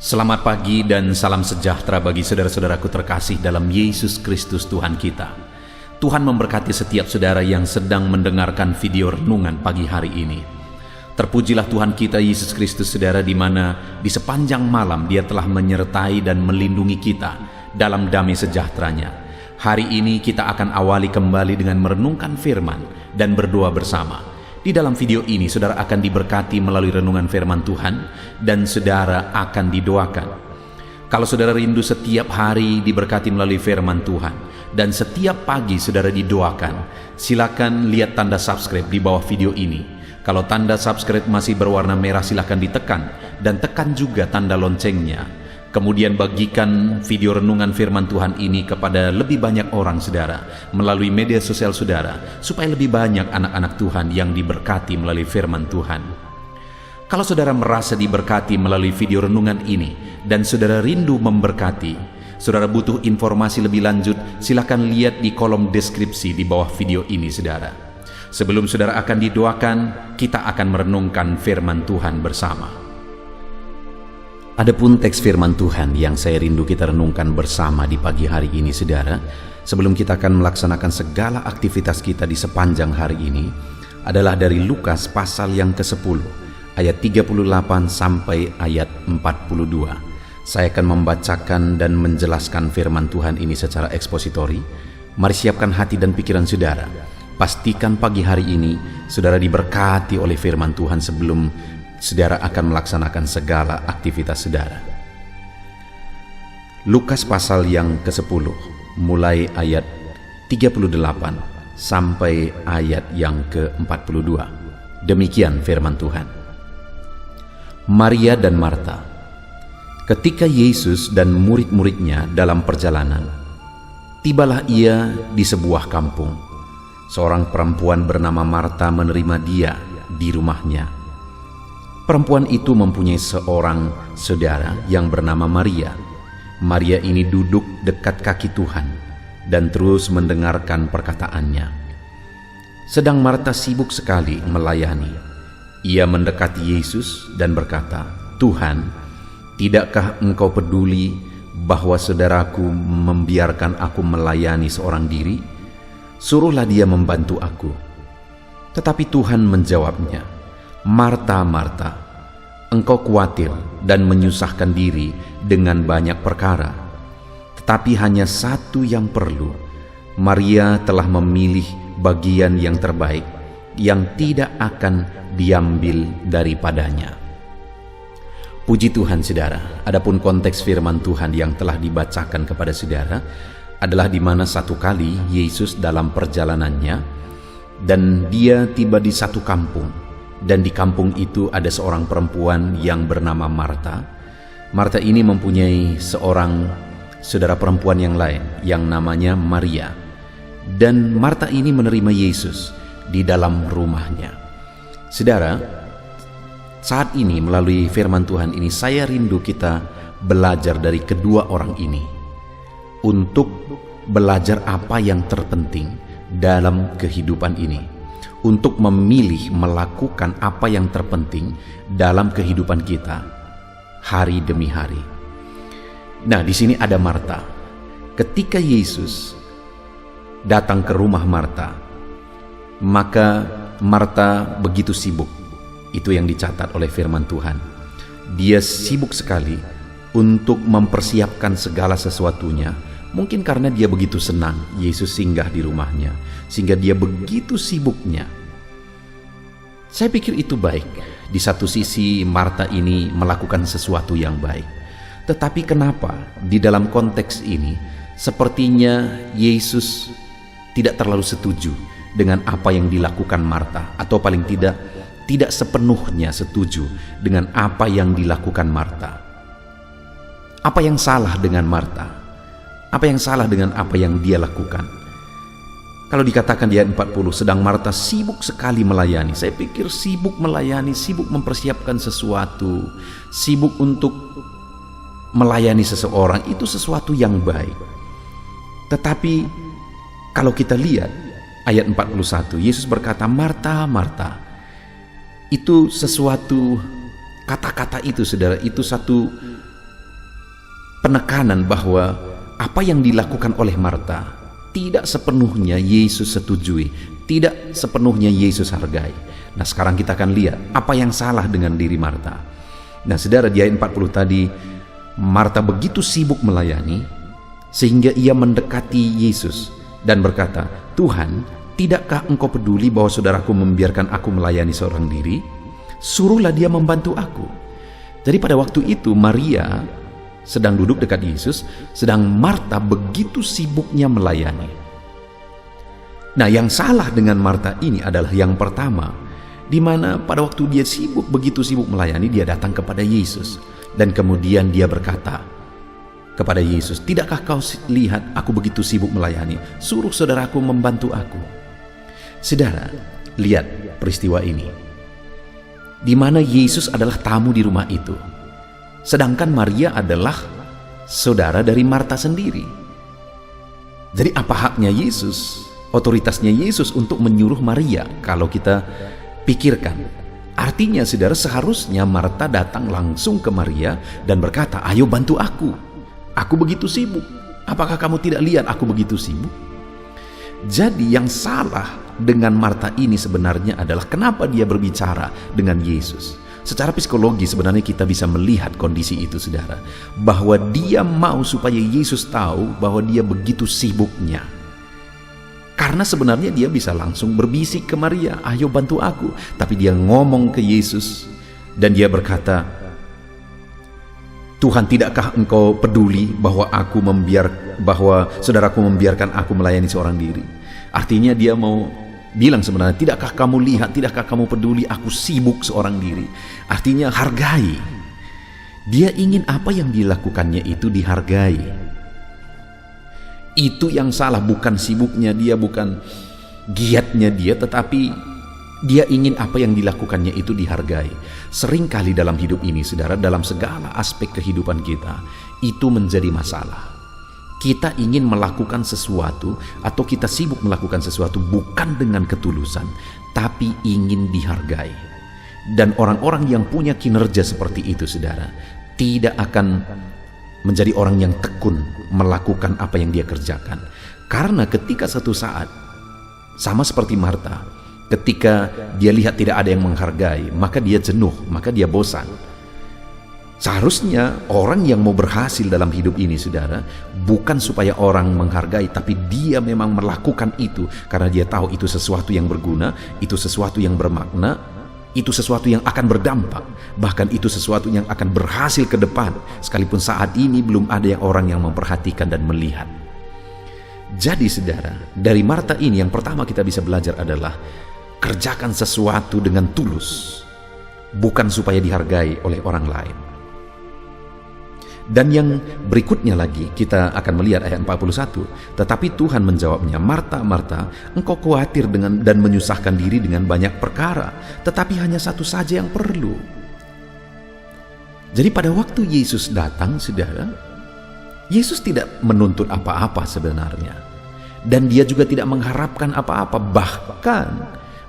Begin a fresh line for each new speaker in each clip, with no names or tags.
Selamat pagi dan salam sejahtera bagi saudara-saudaraku terkasih dalam Yesus Kristus Tuhan kita. Tuhan memberkati setiap saudara yang sedang mendengarkan video renungan pagi hari ini. Terpujilah Tuhan kita Yesus Kristus, saudara, di mana di sepanjang malam Dia telah menyertai dan melindungi kita dalam damai sejahteranya. Hari ini kita akan awali kembali dengan merenungkan firman dan berdoa bersama. Di dalam video ini saudara akan diberkati melalui renungan firman Tuhan dan saudara akan didoakan. Kalau saudara rindu setiap hari diberkati melalui firman Tuhan dan setiap pagi saudara didoakan, silakan lihat tanda subscribe di bawah video ini. Kalau tanda subscribe masih berwarna merah, silakan ditekan dan tekan juga tanda loncengnya. Kemudian bagikan video renungan firman Tuhan ini kepada lebih banyak orang saudara melalui media sosial saudara, supaya lebih banyak anak-anak Tuhan yang diberkati melalui firman Tuhan. Kalau saudara merasa diberkati melalui video renungan ini dan saudara rindu memberkati, saudara butuh informasi lebih lanjut, silakan lihat di kolom deskripsi di bawah video ini saudara. Sebelum saudara akan didoakan, kita akan merenungkan firman Tuhan bersama. Adapun teks firman Tuhan yang saya rindu kita renungkan bersama di pagi hari ini saudara, sebelum kita akan melaksanakan segala aktivitas kita di sepanjang hari ini, adalah dari Lukas pasal yang ke-10 ayat 38 sampai ayat 42. Saya akan membacakan dan menjelaskan firman Tuhan ini secara ekspositori. Mari siapkan hati dan pikiran saudara. Pastikan pagi hari ini saudara diberkati oleh firman Tuhan sebelum saudara akan melaksanakan segala aktivitas saudara. Lukas pasal yang ke-10 mulai ayat 38 sampai ayat yang ke-42. Demikian firman Tuhan. Maria dan Marta. Ketika Yesus dan murid-muridnya dalam perjalanan, tibalah ia di sebuah kampung. Seorang perempuan bernama Marta menerima dia di rumahnya. Perempuan itu mempunyai seorang saudara yang bernama Maria. Maria ini duduk dekat kaki Tuhan dan terus mendengarkan perkataannya. Sedang Marta sibuk sekali melayani. Ia mendekati Yesus dan berkata, "Tuhan, tidakkah engkau peduli bahwa saudaraku membiarkan aku melayani seorang diri? Suruhlah dia membantu aku." Tetapi Tuhan menjawabnya, "Marta, Marta, engkau khawatir dan menyusahkan diri dengan banyak perkara, tetapi hanya satu yang perlu. Maria telah memilih bagian yang terbaik, yang tidak akan diambil daripadanya." Puji Tuhan saudara. Adapun konteks firman Tuhan yang telah dibacakan kepada saudara adalah di mana satu kali Yesus dalam perjalanannya dan dia tiba di satu kampung. Dan di kampung itu ada seorang perempuan yang bernama Marta. Marta ini mempunyai seorang saudara perempuan yang lain yang namanya Maria. Dan Marta ini menerima Yesus di dalam rumahnya. Saudara, saat ini melalui firman Tuhan ini saya rindu kita belajar dari kedua orang ini untuk belajar apa yang terpenting dalam kehidupan ini, untuk memilih melakukan apa yang terpenting dalam kehidupan kita hari demi hari. Nah, di sini ada Marta. Ketika Yesus datang ke rumah Marta, maka Marta begitu sibuk. Itu yang dicatat oleh firman Tuhan. Dia sibuk sekali untuk mempersiapkan segala sesuatunya. Mungkin karena dia begitu senang Yesus singgah di rumahnya, sehingga dia begitu sibuknya. Saya pikir itu baik. Di satu sisi Marta ini melakukan sesuatu yang baik. Tetapi kenapa di dalam konteks ini sepertinya Yesus tidak terlalu setuju dengan apa yang dilakukan Marta, atau paling tidak sepenuhnya setuju dengan apa yang dilakukan Marta. Apa yang salah dengan Marta? Apa yang salah dengan apa yang dia lakukan? Kalau dikatakan di ayat 40, sedang Marta sibuk sekali melayani. Saya pikir sibuk melayani, sibuk mempersiapkan sesuatu, sibuk untuk melayani seseorang, itu sesuatu yang baik. Tetapi kalau kita lihat ayat 41, Yesus berkata, "Marta, Marta." Itu sesuatu, kata-kata itu saudara, itu satu penekanan bahwa apa yang dilakukan oleh Marta tidak sepenuhnya Yesus setujui, tidak sepenuhnya Yesus hargai. Nah, sekarang kita akan lihat apa yang salah dengan diri Marta. Nah, saudara, di ayat 40 tadi, Marta begitu sibuk melayani sehingga ia mendekati Yesus dan berkata, "Tuhan, tidakkah engkau peduli bahwa saudaraku membiarkan aku melayani seorang diri? Suruhlah dia membantu aku." Jadi pada waktu itu Maria sedang duduk dekat Yesus, sedang Marta begitu sibuknya melayani. Nah, yang salah dengan Marta ini adalah yang pertama, di mana pada waktu dia begitu sibuk melayani, dia datang kepada Yesus dan kemudian dia berkata kepada Yesus, "Tidakkah kau lihat aku begitu sibuk melayani? Suruh saudaraku membantu aku." Saudara, lihat peristiwa ini, di mana Yesus adalah tamu di rumah itu, sedangkan Maria adalah saudara dari Marta sendiri. Jadi apa haknya Yesus, otoritasnya Yesus untuk menyuruh Maria? Kalau kita pikirkan, artinya saudara, seharusnya Marta datang langsung ke Maria dan berkata, "Ayo bantu aku begitu sibuk. Apakah kamu tidak lihat aku begitu sibuk?" Jadi yang salah dengan Marta ini sebenarnya adalah kenapa dia berbicara dengan Yesus. Secara psikologi sebenarnya kita bisa melihat kondisi itu, saudara, bahwa dia mau supaya Yesus tahu bahwa dia begitu sibuknya. Karena sebenarnya dia bisa langsung berbisik ke Maria, "Ayo bantu aku." Tapi dia ngomong ke Yesus dan dia berkata, "Tuhan, tidakkah engkau peduli bahwa saudaraku membiarkan aku melayani seorang diri?" Artinya dia mau bilang sebenarnya, "Tidakkah kamu lihat, tidakkah kamu peduli aku sibuk seorang diri?" Artinya hargai. Dia ingin apa yang dilakukannya itu dihargai. Itu yang salah, bukan sibuknya dia, bukan giatnya dia, tetapi dia ingin apa yang dilakukannya itu dihargai. Seringkali dalam hidup ini, saudara, dalam segala aspek kehidupan kita, itu menjadi masalah. Kita ingin melakukan sesuatu atau kita sibuk melakukan sesuatu bukan dengan ketulusan, tapi ingin dihargai. Dan orang-orang yang punya kinerja seperti itu, saudara, tidak akan menjadi orang yang tekun melakukan apa yang dia kerjakan. Karena ketika satu saat, sama seperti Marta, ketika dia lihat tidak ada yang menghargai, maka dia jenuh, maka dia bosan. Seharusnya orang yang mau berhasil dalam hidup ini, saudara, bukan supaya orang menghargai, tapi dia memang melakukan itu karena dia tahu itu sesuatu yang berguna, itu sesuatu yang bermakna, itu sesuatu yang akan berdampak, bahkan itu sesuatu yang akan berhasil ke depan, sekalipun saat ini belum ada orang yang memperhatikan dan melihat. Jadi saudara, dari Marta ini yang pertama kita bisa belajar adalah kerjakan sesuatu dengan tulus, bukan supaya dihargai oleh orang lain. Dan yang berikutnya lagi kita akan melihat ayat 41. Tetapi Tuhan menjawabnya, "Marta, Marta, engkau khawatir dan menyusahkan diri dengan banyak perkara, tetapi hanya satu saja yang perlu." Jadi pada waktu Yesus datang, saudara, Yesus tidak menuntut apa-apa sebenarnya. Dan dia juga tidak mengharapkan apa-apa. Bahkan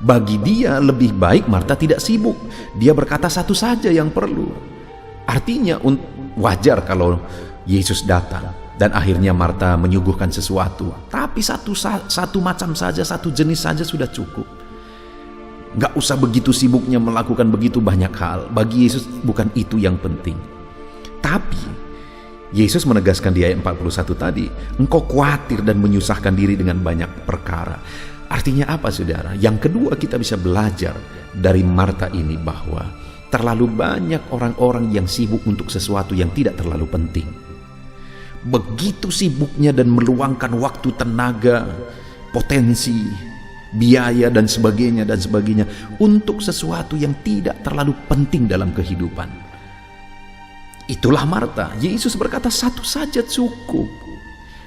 bagi dia lebih baik Marta tidak sibuk. Dia berkata satu saja yang perlu. Artinya wajar kalau Yesus datang dan akhirnya Marta menyuguhkan sesuatu, tapi satu macam saja, satu jenis saja sudah cukup. Gak usah begitu sibuknya melakukan begitu banyak hal. Bagi Yesus bukan itu yang penting. Tapi Yesus menegaskan di ayat 41 tadi, "Engkau khawatir dan menyusahkan diri dengan banyak perkara." Artinya apa, saudara? Yang kedua, kita bisa belajar dari Marta ini bahwa terlalu banyak orang-orang yang sibuk untuk sesuatu yang tidak terlalu penting. Begitu sibuknya dan meluangkan waktu, tenaga, potensi, biaya dan sebagainya untuk sesuatu yang tidak terlalu penting dalam kehidupan. Itulah Marta. Yesus berkata satu saja cukup.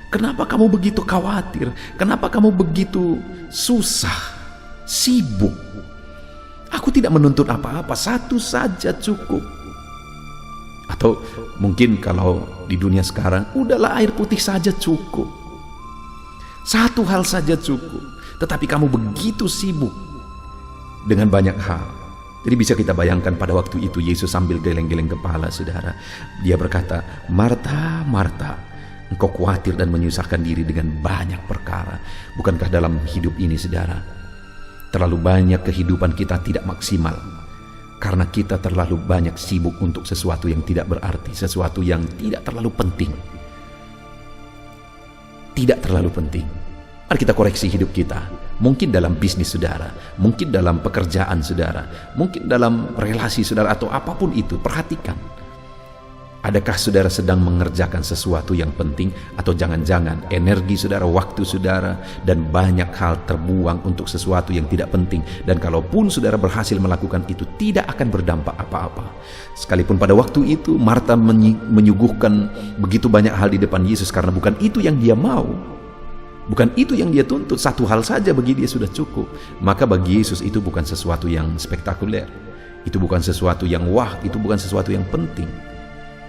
Kenapa kamu begitu khawatir? Kenapa kamu begitu susah, sibuk? Aku tidak menuntut apa-apa, satu saja cukup. Atau mungkin kalau di dunia sekarang, udahlah air putih saja cukup. Satu hal saja cukup. Tetapi kamu begitu sibuk dengan banyak hal. Jadi bisa kita bayangkan pada waktu itu Yesus sambil geleng-geleng kepala, saudara. Dia berkata, "Marta, Marta, engkau khawatir dan menyusahkan diri dengan banyak perkara." Bukankah dalam hidup ini, saudara, terlalu banyak kehidupan kita tidak maksimal karena kita terlalu banyak sibuk untuk sesuatu yang tidak berarti, sesuatu yang tidak terlalu penting. Tidak terlalu penting. Mari kita koreksi hidup kita. Mungkin dalam bisnis saudara, mungkin dalam pekerjaan saudara, mungkin dalam relasi saudara, atau apapun itu. Perhatikan, adakah saudara sedang mengerjakan sesuatu yang penting, atau jangan-jangan energi saudara, waktu saudara, dan banyak hal terbuang untuk sesuatu yang tidak penting. Dan kalaupun saudara berhasil melakukan itu, tidak akan berdampak apa-apa. Sekalipun pada waktu itu Marta menyuguhkan begitu banyak hal di depan Yesus karena bukan itu yang dia mau, bukan itu yang dia tuntut. Satu hal saja bagi dia sudah cukup. Maka bagi Yesus itu bukan sesuatu yang spektakuler, itu bukan sesuatu yang wah, itu bukan sesuatu yang penting,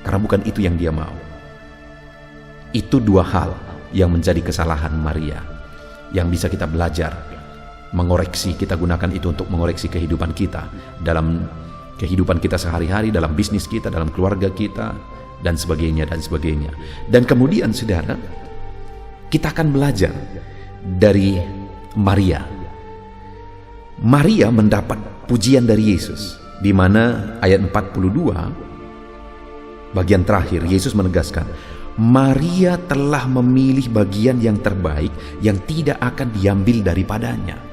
karena bukan itu yang dia mau. Itu dua hal yang menjadi kesalahan Maria, yang bisa kita belajar, mengoreksi. Kita gunakan itu untuk mengoreksi kehidupan kita, dalam kehidupan kita sehari-hari, dalam bisnis kita, dalam keluarga kita, dan sebagainya, dan sebagainya. Dan kemudian saudara, kita akan belajar dari Maria. Maria mendapat pujian dari Yesus, di mana ayat 42 bagian terakhir Yesus menegaskan, Maria telah memilih bagian yang terbaik yang tidak akan diambil daripadanya.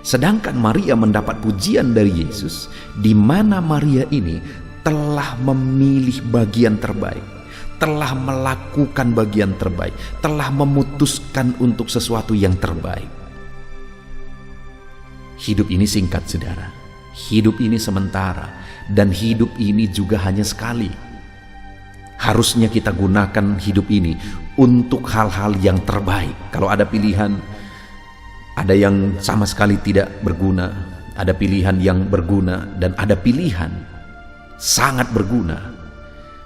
Sedangkan Maria mendapat pujian dari Yesus, di mana Maria ini telah memilih bagian terbaik, telah melakukan bagian terbaik, telah memutuskan untuk sesuatu yang terbaik. Hidup ini singkat, saudara. Hidup ini sementara, dan hidup ini juga hanya sekali. Harusnya kita gunakan hidup ini untuk hal-hal yang terbaik. Kalau ada pilihan, ada yang sama sekali tidak berguna, ada pilihan yang berguna, dan ada pilihan sangat berguna,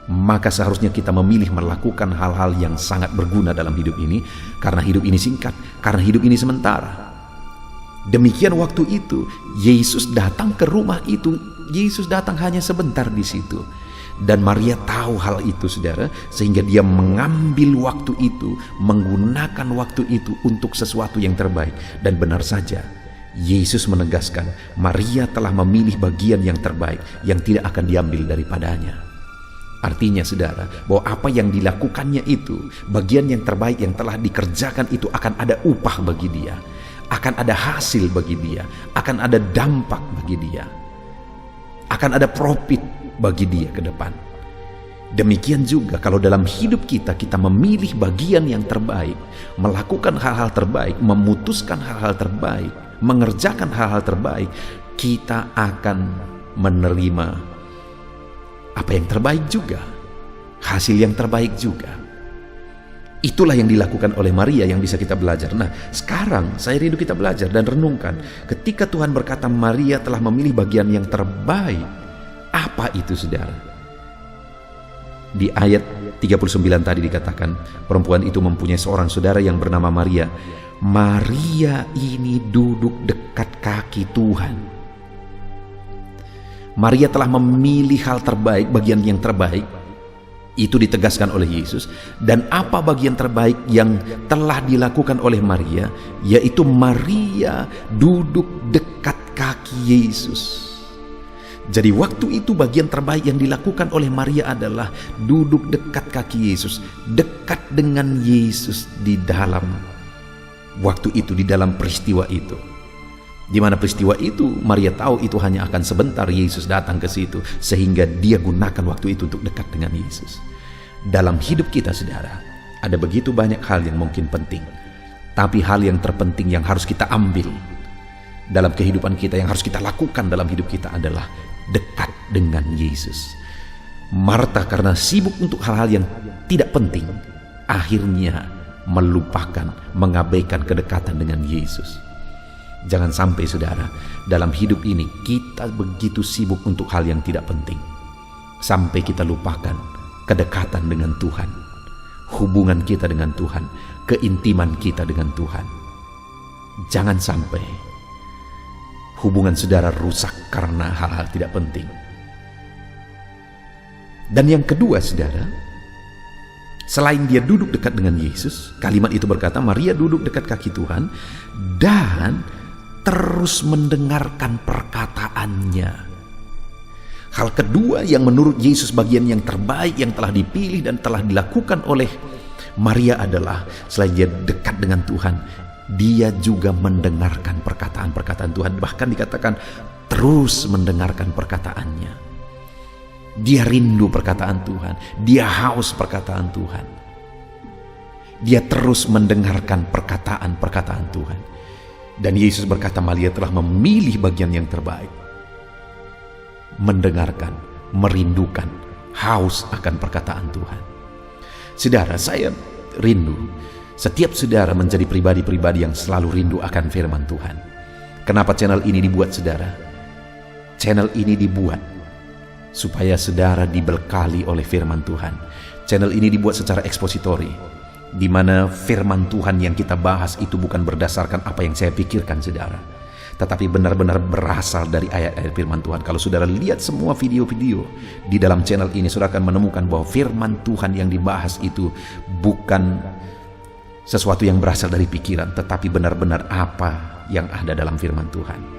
maka seharusnya kita memilih melakukan hal-hal yang sangat berguna dalam hidup ini, karena hidup ini singkat, karena hidup ini sementara. Demikian waktu itu Yesus datang ke rumah itu. Yesus datang hanya sebentar di situ, dan Maria tahu hal itu, saudara, sehingga dia mengambil waktu itu, menggunakan waktu itu untuk sesuatu yang terbaik. Dan benar saja, Yesus menegaskan Maria telah memilih bagian yang terbaik yang tidak akan diambil daripadanya. Artinya, saudara, bahwa apa yang dilakukannya itu, bagian yang terbaik yang telah dikerjakan itu, akan ada upah bagi dia, akan ada hasil bagi dia, akan ada dampak bagi dia, akan ada profit bagi dia ke depan. Demikian juga kalau dalam hidup kita, kita memilih bagian yang terbaik, melakukan hal-hal terbaik, memutuskan hal-hal terbaik, mengerjakan hal-hal terbaik, kita akan menerima apa yang terbaik juga, hasil yang terbaik juga. Itulah yang dilakukan oleh Maria yang bisa kita belajar. Nah, sekarang saya rindu kita belajar dan renungkan, ketika Tuhan berkata Maria telah memilih bagian yang terbaik, apa itu, saudara? Di ayat 39 tadi dikatakan, perempuan itu mempunyai seorang saudara yang bernama Maria. Maria ini duduk dekat kaki Tuhan. Maria telah memilih hal terbaik, bagian yang terbaik. Itu ditegaskan oleh Yesus. Dan apa bagian terbaik yang telah dilakukan oleh Maria? Yaitu Maria duduk dekat kaki Yesus. Jadi waktu itu bagian terbaik yang dilakukan oleh Maria adalah duduk dekat kaki Yesus, dekat dengan Yesus di dalam waktu itu, di dalam peristiwa itu. Di mana peristiwa itu Maria tahu itu hanya akan sebentar Yesus datang ke situ, sehingga dia gunakan waktu itu untuk dekat dengan Yesus. Dalam hidup kita, saudara, ada begitu banyak hal yang mungkin penting, tapi hal yang terpenting yang harus kita ambil dalam kehidupan kita, yang harus kita lakukan dalam hidup kita adalah dekat dengan Yesus. Marta karena sibuk untuk hal-hal yang tidak penting, akhirnya melupakan, mengabaikan kedekatan dengan Yesus. Jangan sampai, saudara, dalam hidup ini kita begitu sibuk untuk hal yang tidak penting, sampai kita lupakan kedekatan dengan Tuhan, hubungan kita dengan Tuhan, keintiman kita dengan Tuhan. Jangan sampai hubungan saudara rusak karena hal-hal tidak penting. Dan yang kedua, saudara, selain dia duduk dekat dengan Yesus, kalimat itu berkata Maria duduk dekat kaki Tuhan dan terus mendengarkan perkataannya. Hal kedua yang menurut Yesus bagian yang terbaik yang telah dipilih dan telah dilakukan oleh Maria adalah selain dia dekat dengan Tuhan, dia juga mendengarkan perkataan-perkataan Tuhan. Bahkan dikatakan terus mendengarkan perkataannya. Dia rindu perkataan Tuhan, dia haus perkataan Tuhan. Dia terus mendengarkan perkataan-perkataan Tuhan. Dan Yesus berkata Maria telah memilih bagian yang terbaik. Mendengarkan, merindukan, haus akan perkataan Tuhan. Saudara, saya rindu setiap saudara menjadi pribadi-pribadi yang selalu rindu akan firman Tuhan. Kenapa channel ini dibuat, saudara? Channel ini dibuat supaya saudara dibekali oleh firman Tuhan. Channel ini dibuat secara ekspositori, di mana firman Tuhan yang kita bahas itu bukan berdasarkan apa yang saya pikirkan, saudara, tetapi benar-benar berasal dari ayat-ayat firman Tuhan. Kalau saudara lihat semua video-video di dalam channel ini, saudara akan menemukan bahwa firman Tuhan yang dibahas itu bukan sesuatu yang berasal dari pikiran, tetapi benar-benar apa yang ada dalam firman Tuhan.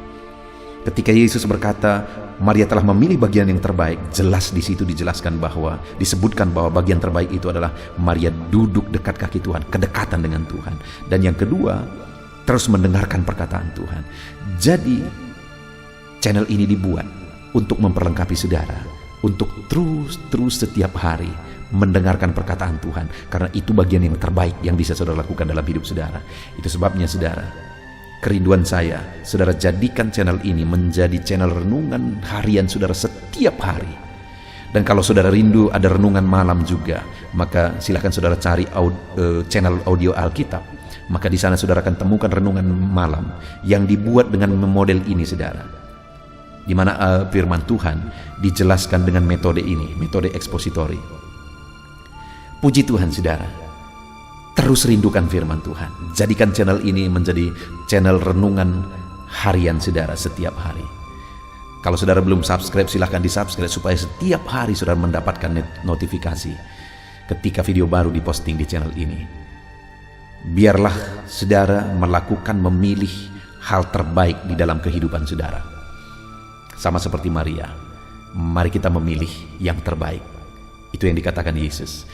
Ketika Yesus berkata Maria telah memilih bagian yang terbaik, jelas di situ dijelaskan bahwa, disebutkan bahwa bagian terbaik itu adalah Maria duduk dekat kaki Tuhan, kedekatan dengan Tuhan. Dan yang kedua, terus mendengarkan perkataan Tuhan. Jadi channel ini dibuat untuk memperlengkapi saudara, untuk terus setiap hari mendengarkan perkataan Tuhan, karena itu bagian yang terbaik yang bisa saudara lakukan dalam hidup saudara. Itu sebabnya, saudara, kerinduan saya, saudara jadikan channel ini menjadi channel renungan harian saudara setiap hari. Dan kalau saudara rindu ada renungan malam juga, maka silakan saudara cari channel audio Alkitab. Maka di sana saudara akan temukan renungan malam yang dibuat dengan model ini, saudara, di mana firman Tuhan dijelaskan dengan metode ini, metode ekspositori. Puji Tuhan, saudara. Terus rindukan firman Tuhan. Jadikan channel ini menjadi channel renungan harian saudara setiap hari. Kalau saudara belum subscribe, silahkan di-subscribe supaya setiap hari saudara mendapatkan notifikasi ketika video baru diposting di channel ini. Biarlah saudara melakukan, memilih hal terbaik di dalam kehidupan saudara. Sama seperti Maria, mari kita memilih yang terbaik. Itu yang dikatakan Yesus.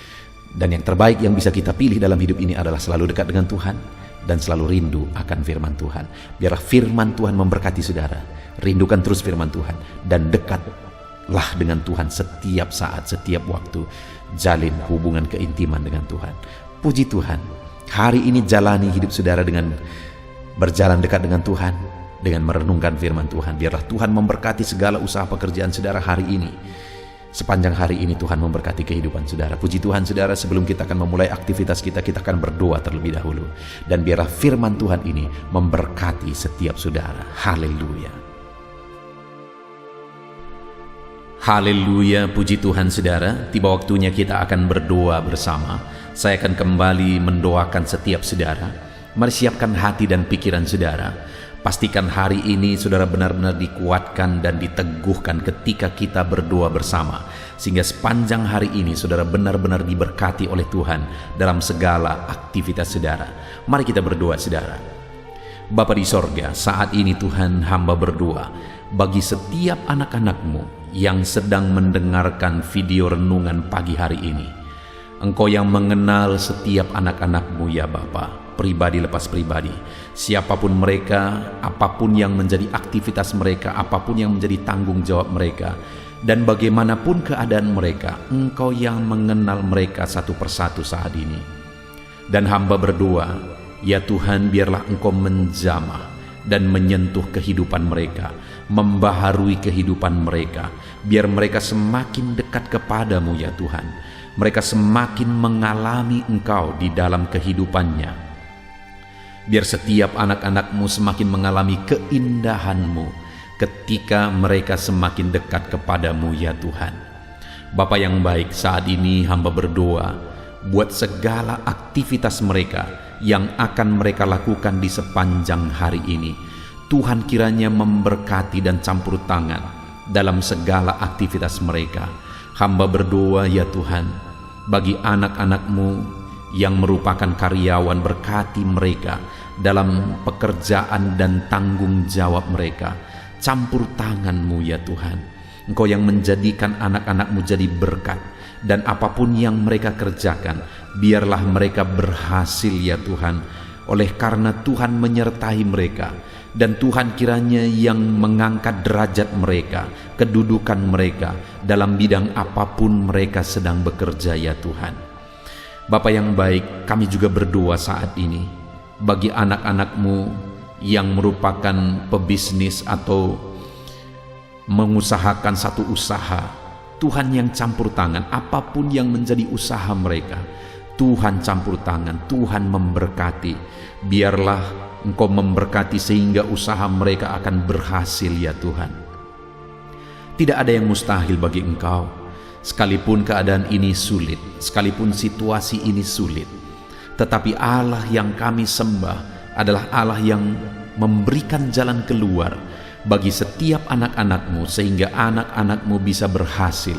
Dan yang terbaik yang bisa kita pilih dalam hidup ini adalah selalu dekat dengan Tuhan dan selalu rindu akan firman Tuhan. Biarlah firman Tuhan memberkati saudara. Rindukan terus firman Tuhan dan dekatlah dengan Tuhan setiap saat, setiap waktu. Jalin hubungan keintiman dengan Tuhan. Puji Tuhan, hari ini jalani hidup saudara dengan berjalan dekat dengan Tuhan, dengan merenungkan firman Tuhan. Biarlah Tuhan memberkati segala usaha pekerjaan saudara hari ini. Sepanjang hari ini Tuhan memberkati kehidupan saudara. Puji Tuhan, saudara, sebelum kita akan memulai aktivitas kita akan berdoa terlebih dahulu. Dan biarlah firman Tuhan ini memberkati setiap saudara. Haleluya. Haleluya, puji Tuhan, saudara. Tiba waktunya kita akan berdoa bersama. Saya akan kembali mendoakan setiap saudara. Mari siapkan hati dan pikiran saudara. Pastikan hari ini saudara benar-benar dikuatkan dan diteguhkan ketika kita berdoa bersama. Sehingga sepanjang hari ini saudara benar-benar diberkati oleh Tuhan dalam segala aktivitas saudara. Mari kita berdoa, saudara. Bapa di sorga, saat ini Tuhan, hamba berdoa bagi setiap anak-anak-Mu yang sedang mendengarkan video renungan pagi hari ini. Engkau yang mengenal setiap anak-anak-Mu, ya Bapa, pribadi lepas pribadi, siapapun mereka, apapun yang menjadi aktivitas mereka, apapun yang menjadi tanggung jawab mereka, dan bagaimanapun keadaan mereka, Engkau yang mengenal mereka satu persatu saat ini. Dan hamba berdoa, ya Tuhan, biarlah Engkau menjamah dan menyentuh kehidupan mereka, membaharui kehidupan mereka, biar mereka semakin dekat kepadamu, ya Tuhan. Mereka semakin mengalami Engkau di dalam kehidupannya. Biar setiap anak-anak-Mu semakin mengalami keindahan-Mu ketika mereka semakin dekat kepadamu, ya Tuhan. Bapa yang baik, saat ini hamba berdoa buat segala aktivitas mereka yang akan mereka lakukan di sepanjang hari ini. Tuhan kiranya memberkati dan campur tangan dalam segala aktivitas mereka. Hamba berdoa ya Tuhan, bagi anak-anak-Mu yang merupakan karyawan, berkati mereka dalam pekerjaan dan tanggung jawab mereka. Campur tangan-Mu ya Tuhan. Engkau yang menjadikan anak-anak-Mu jadi berkat, dan apapun yang mereka kerjakan, biarlah mereka berhasil ya Tuhan, oleh karena Tuhan menyertai mereka. Dan Tuhan kiranya yang mengangkat derajat mereka, kedudukan mereka dalam bidang apapun mereka sedang bekerja ya Tuhan. Bapa yang baik, kami juga berdoa saat ini bagi anak-anak-Mu yang merupakan pebisnis atau mengusahakan satu usaha. Tuhan yang campur tangan, apapun yang menjadi usaha mereka, Tuhan campur tangan, Tuhan memberkati. Biarlah Engkau memberkati sehingga usaha mereka akan berhasil ya Tuhan. Tidak ada yang mustahil bagi Engkau. Sekalipun keadaan ini sulit, sekalipun situasi ini sulit, tetapi Allah yang kami sembah adalah Allah yang memberikan jalan keluar bagi setiap anak-anak-Mu, sehingga anak-anak-Mu bisa berhasil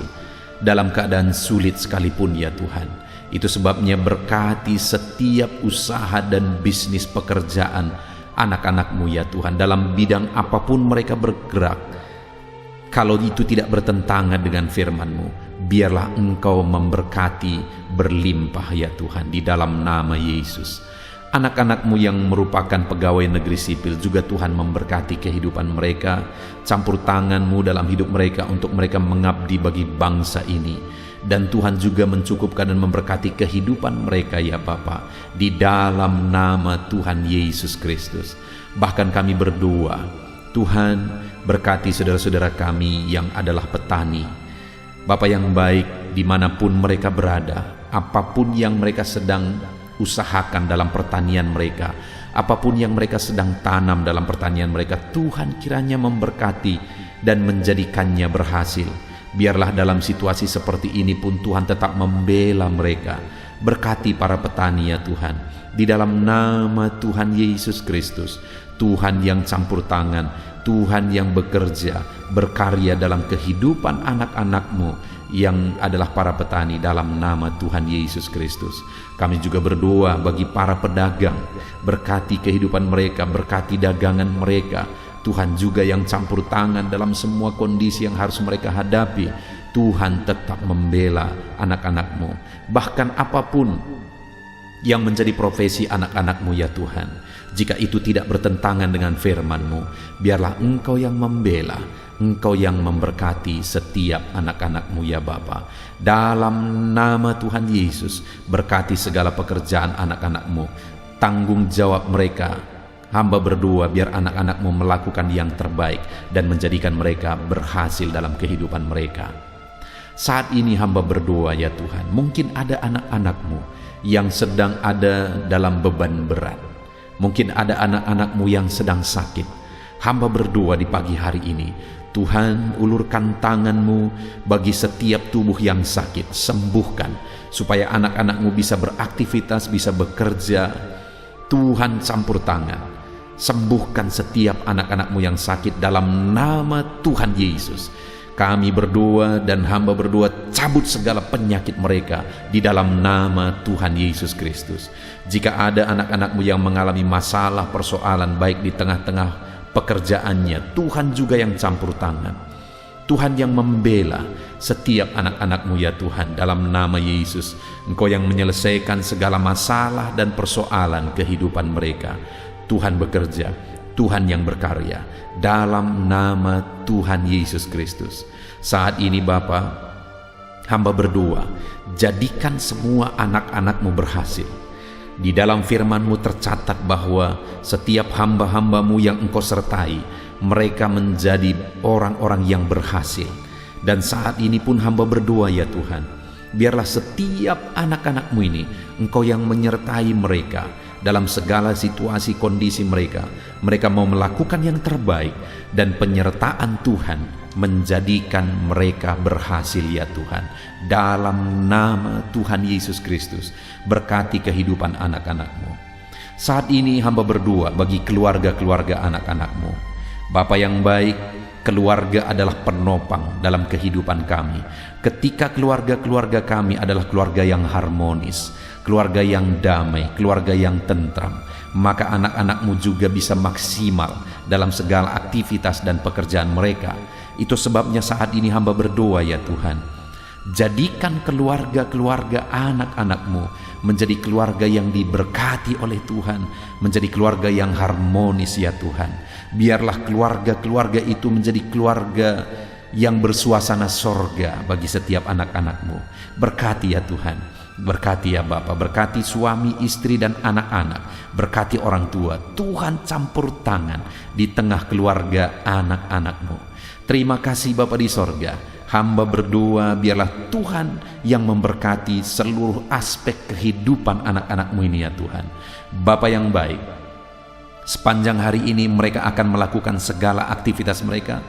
dalam keadaan sulit sekalipun ya Tuhan. Itu sebabnya berkati setiap usaha dan bisnis pekerjaan anak-anak-Mu ya Tuhan, dalam bidang apapun mereka bergerak. Kalau itu tidak bertentangan dengan firman-Mu, biarlah Engkau memberkati berlimpah ya Tuhan, di dalam nama Yesus. Anak-anak-Mu yang merupakan pegawai negeri sipil juga Tuhan memberkati kehidupan mereka. Campur tangan-Mu dalam hidup mereka untuk mereka mengabdi bagi bangsa ini. Dan Tuhan juga mencukupkan dan memberkati kehidupan mereka ya Bapa, di dalam nama Tuhan Yesus Kristus. Bahkan kami berdoa, Tuhan berkati saudara-saudara kami yang adalah petani. Bapa yang baik, dimanapun mereka berada, apapun yang mereka sedang usahakan dalam pertanian mereka, apapun yang mereka sedang tanam dalam pertanian mereka, Tuhan kiranya memberkati dan menjadikannya berhasil. Biarlah dalam situasi seperti ini pun Tuhan tetap membela mereka. Berkati para petani ya Tuhan, di dalam nama Tuhan Yesus Kristus. Tuhan yang campur tangan, Tuhan yang bekerja, berkarya dalam kehidupan anak-anak-Mu yang adalah para petani, dalam nama Tuhan Yesus Kristus. Kami juga berdoa bagi para pedagang, berkati kehidupan mereka, berkati dagangan mereka. Tuhan juga yang campur tangan dalam semua kondisi yang harus mereka hadapi. Tuhan tetap membela anak-anak-Mu. Bahkan apapun yang menjadi profesi anak-anak-Mu ya Tuhan, jika itu tidak bertentangan dengan firman-Mu, biarlah Engkau yang membela, Engkau yang memberkati setiap anak-anak-Mu ya Bapa. Dalam nama Tuhan Yesus, berkati segala pekerjaan anak-anak-Mu, tanggung jawab mereka. Hamba berdoa biar anak-anak-Mu melakukan yang terbaik dan menjadikan mereka berhasil dalam kehidupan mereka. Saat ini hamba berdoa ya Tuhan, mungkin ada anak-anak-Mu yang sedang ada dalam beban berat. Mungkin ada anak-anak-Mu yang sedang sakit. Hamba berdoa di pagi hari ini, Tuhan ulurkan tangan-Mu bagi setiap tubuh yang sakit, sembuhkan, supaya anak-anak-Mu bisa beraktivitas, bisa bekerja. Tuhan campur tangan, sembuhkan setiap anak-anak-Mu yang sakit dalam nama Tuhan Yesus. Kami berdoa dan hamba berdoa, cabut segala penyakit mereka di dalam nama Tuhan Yesus Kristus. Jika ada anak-anak-Mu yang mengalami masalah, persoalan baik di tengah-tengah pekerjaannya, Tuhan juga yang campur tangan. Tuhan yang membela setiap anak-anak-Mu ya Tuhan, dalam nama Yesus. Engkau yang menyelesaikan segala masalah dan persoalan kehidupan mereka. Tuhan bekerja, Tuhan yang berkarya, dalam nama Tuhan Yesus Kristus. Saat ini Bapa, hamba berdoa, jadikan semua anak-anak-Mu berhasil. Di dalam firman-Mu tercatat bahwa setiap hamba-hamba-Mu yang Engkau sertai, mereka menjadi orang-orang yang berhasil. Dan saat ini pun hamba berdoa ya Tuhan, biarlah setiap anak-anak-Mu ini Engkau yang menyertai mereka dalam segala situasi kondisi mereka. Mereka mau melakukan yang terbaik, dan penyertaan Tuhan menjadikan mereka berhasil ya Tuhan. Dalam nama Tuhan Yesus Kristus, berkati kehidupan anak-anak-Mu. Saat ini hamba berdoa bagi keluarga-keluarga anak-anak-Mu. Bapa yang baik, keluarga adalah penopang dalam kehidupan kami. Ketika keluarga-keluarga kami adalah keluarga yang harmonis, keluarga yang damai, keluarga yang tentram, maka anak-anak-Mu juga bisa maksimal dalam segala aktivitas dan pekerjaan mereka. Itu sebabnya saat ini hamba berdoa, ya Tuhan, jadikan keluarga-keluarga anak-anak-Mu menjadi keluarga yang diberkati oleh Tuhan, menjadi keluarga yang harmonis, ya Tuhan. Biarlah keluarga-keluarga itu menjadi keluarga yang bersuasana sorga bagi setiap anak-anak-Mu. Berkati ya Tuhan, berkati ya Bapa, berkati suami, istri dan anak-anak, berkati orang tua. Tuhan campur tangan di tengah keluarga anak-anak-Mu. Terima kasih Bapa di sorga. Hamba berdoa biarlah Tuhan yang memberkati seluruh aspek kehidupan anak-anak-Mu ini, ya Tuhan. Bapa yang baik, sepanjang hari ini mereka akan melakukan segala aktivitas mereka.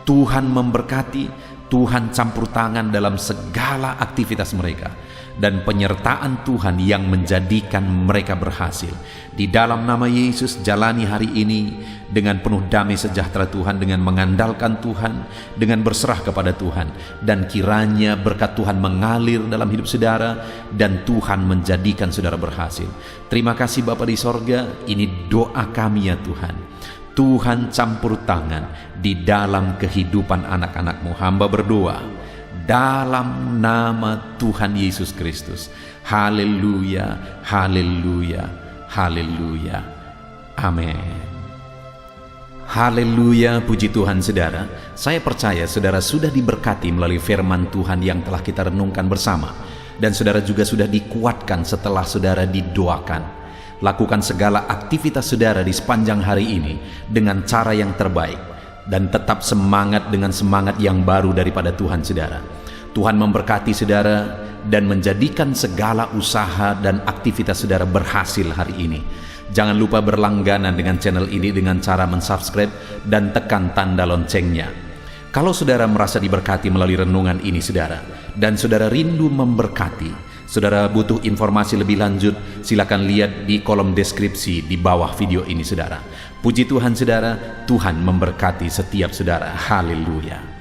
Tuhan memberkati, Tuhan campur tangan dalam segala aktivitas mereka, dan penyertaan Tuhan yang menjadikan mereka berhasil. Di dalam nama Yesus, jalani hari ini dengan penuh damai sejahtera Tuhan, dengan mengandalkan Tuhan, dengan berserah kepada Tuhan, dan kiranya berkat Tuhan mengalir dalam hidup saudara, dan Tuhan menjadikan saudara berhasil. Terima kasih Bapa di sorga, ini doa kami ya Tuhan. Tuhan campur tangan di dalam kehidupan anak-anak-Mu. Hamba berdoa dalam nama Tuhan Yesus Kristus. Haleluya, haleluya, haleluya. Amin. Haleluya, puji Tuhan saudara. Saya percaya saudara sudah diberkati melalui firman Tuhan yang telah kita renungkan bersama. Dan saudara juga sudah dikuatkan setelah saudara didoakan. Lakukan segala aktivitas saudara di sepanjang hari ini dengan cara yang terbaik, dan tetap semangat dengan semangat yang baru daripada Tuhan saudara. Tuhan memberkati saudara dan menjadikan segala usaha dan aktivitas saudara berhasil hari ini. Jangan lupa berlangganan dengan channel ini dengan cara mensubscribe dan tekan tanda loncengnya. Kalau saudara merasa diberkati melalui renungan ini saudara, dan saudara rindu memberkati, saudara butuh informasi lebih lanjut, silakan lihat di kolom deskripsi di bawah video ini saudara. Puji Tuhan saudara, Tuhan memberkati setiap saudara. Haleluya.